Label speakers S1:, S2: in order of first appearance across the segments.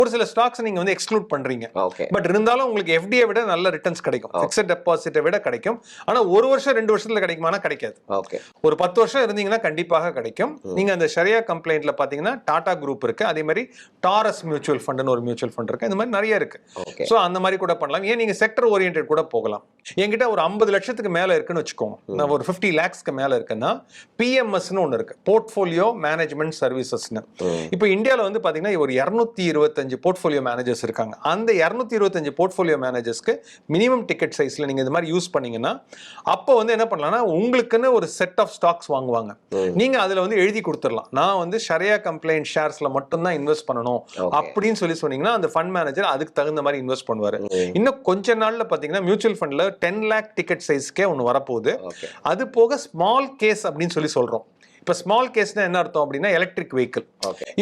S1: ஒரு சில ஸ்டாக்ஸ் நீங்க வந்து எக்ஸ்க்ளூட் பண்றீங்க.
S2: ஓகே.
S1: பட் இருந்தாலும் உங்களுக்கு எஃப்டியை விட நல்ல ரிட்டர்ன்ஸ் கிடைக்கும், ஃபிக்ஸட் டெபாசிட்டை விட கிடைக்கும். ஆனா ஒரு வருஷம் 2 வருஷத்துல கிடைக்குமானா கிடைக்காது.
S2: ஓகே.
S1: ஒரு 10 வருஷம் இருந்தீங்கன்னா கண்டிப்பாக கிடைக்கும். நீங்க அந்த ஷரியா கம்ப்ளைண்ட்ல பாத்தீங்கன்னா டாடா குரூப் இருக்கு, அதே மாதிரி டாரஸ் மியூச்சுவல் ஃபண்ட்னு ஒரு மியூச்சுவல் ஃபண்ட் இருக்கு, இந்த மாதிரி நிறைய இருக்கு. சோ அந்த மாதிரி கூட பண்ணலாம். ஏன் நீங்க செக்டர் ஓரியன்டட் கூட போகலாம். என்கிட்ட ஒரு 50 லட்சத்துக்கு மேல இருக்குன்னு வச்சுக்கோங்க, நான் ஒரு 50 lakhsக்கு மேல இருக்குன்னா பிஎம்எஸ்னு ஒன்னு இருக்கு, போர்ட்ஃபோலியோ மேனேஜ்மெண்ட் சர்வீசஸ்னு. இப்போ இந்தியாவில் வந்து பாத்தீங்கன்னா ஒரு 225 போர்ட்ஃபோலியோ மேனேஜர்ஸ் இருக்காங்க. அந்த 225 போர்ட்ஃபோலியோ மேனேஜர்ஸ்க்கு மினிமம் டிக்கெட் சைஸ்ல நீங்க இந்த மாதிரி யூஸ் பண்ணீங்கன்னா அப்போ வந்து என்ன பண்ணலாம்னா உங்களுக்குன்னு ஒரு செட் ஆஃப் ஸ்டாக்ஸ் வாங்குவாங்க. நீங்க அதுல வந்து எழுதி கொடுத்துடலாம், நான் வந்து ஷரியா கம்ப்ளைண்ட் ஷேர்ஸ்ல மட்டும் தான் இன்வெஸ்ட் பண்ணணும் அப்படின்னு சொன்னீங்கன்னா அந்த ஃபண்ட் மேனேஜர் அதுக்கு தகுந்த மாதிரி இன்வெஸ்ட் பண்ணுவாரு. இன்னும் கொஞ்ச நாள்ல பாத்தீங்கன்னா மியூச்சுவல் ஃபண்ட்ல 10 lakh டிக்கெட் சைஸ்க்கே ஒன்னு வரப்போகுது. அது போக ஸ்மால் கேஸ் அப்படின்னு சொல்றோம். இப்ப ஸ்மால் கேஸ்னா என்ன அர்த்தம் அப்படின்னா எலக்ட்ரிக் வெஹிக்கிள்.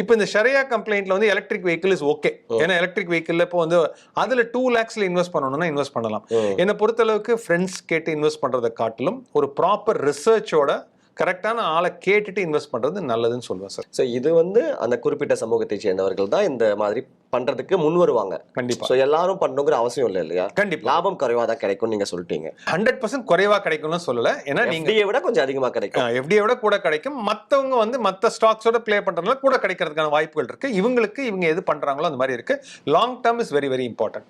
S1: இப்போ இந்த ஷரியா கம்ப்ளைண்ட்ல வந்து எலக்ட்ரிக் வெஹிக்கிள் இஸ் ஓகே. ஏன்னா எலக்ட்ரிக் வெஹிக்கிள்ல இப்போ வந்து அதுல 2 lakhsல இன்வெஸ்ட் பண்ணணும்னா இன்வெஸ்ட் பண்ணலாம். என்னை பொறுத்தளவுக்கு ஃப்ரெண்ட்ஸ் கேட்டு இன்வெஸ்ட் பண்றதை காட்டிலும் ஒரு ப்ராப்பர் ரிசர்ச்சோட கரெக்டான ஆளை கேட்டுட்டு இன்வெஸ்ட் பண்றது நல்லதுன்னு சொல்லுவேன் சார்.
S2: ஸோ இது வந்து அந்த குறிப்பிட்ட சமூகத்தை சேர்ந்தவர்கள் தான் இந்த மாதிரி பண்றதுக்கு முன் வருவாங்க.
S1: கண்டிப்பா.
S2: ஸோ எல்லாரும் பண்ணணுங்கிற அவசியம் இல்லை இல்லையா?
S1: கண்டிப்பா.
S2: லாபம் குறைவா தான் கிடைக்கும் நீங்க சொல்லிட்டீங்க.
S1: 100% குறைவா கிடைக்கும்னு சொல்லல. ஏன்னா நீங்க
S2: FDயை விட கொஞ்சம் அதிகமா கிடைக்கும்.
S1: FDயை விட கூட கிடைக்கும். மத்தவங்க வந்து மத்த ஸ்டாக்ஸோட ப்ளே பண்றதுனால கூட கிடைக்கிறதுக்கான வாய்ப்புகள் இருக்கு. இவங்க எது பண்றாங்களோ அந்த மாதிரி இருக்கு. Long term is very very important.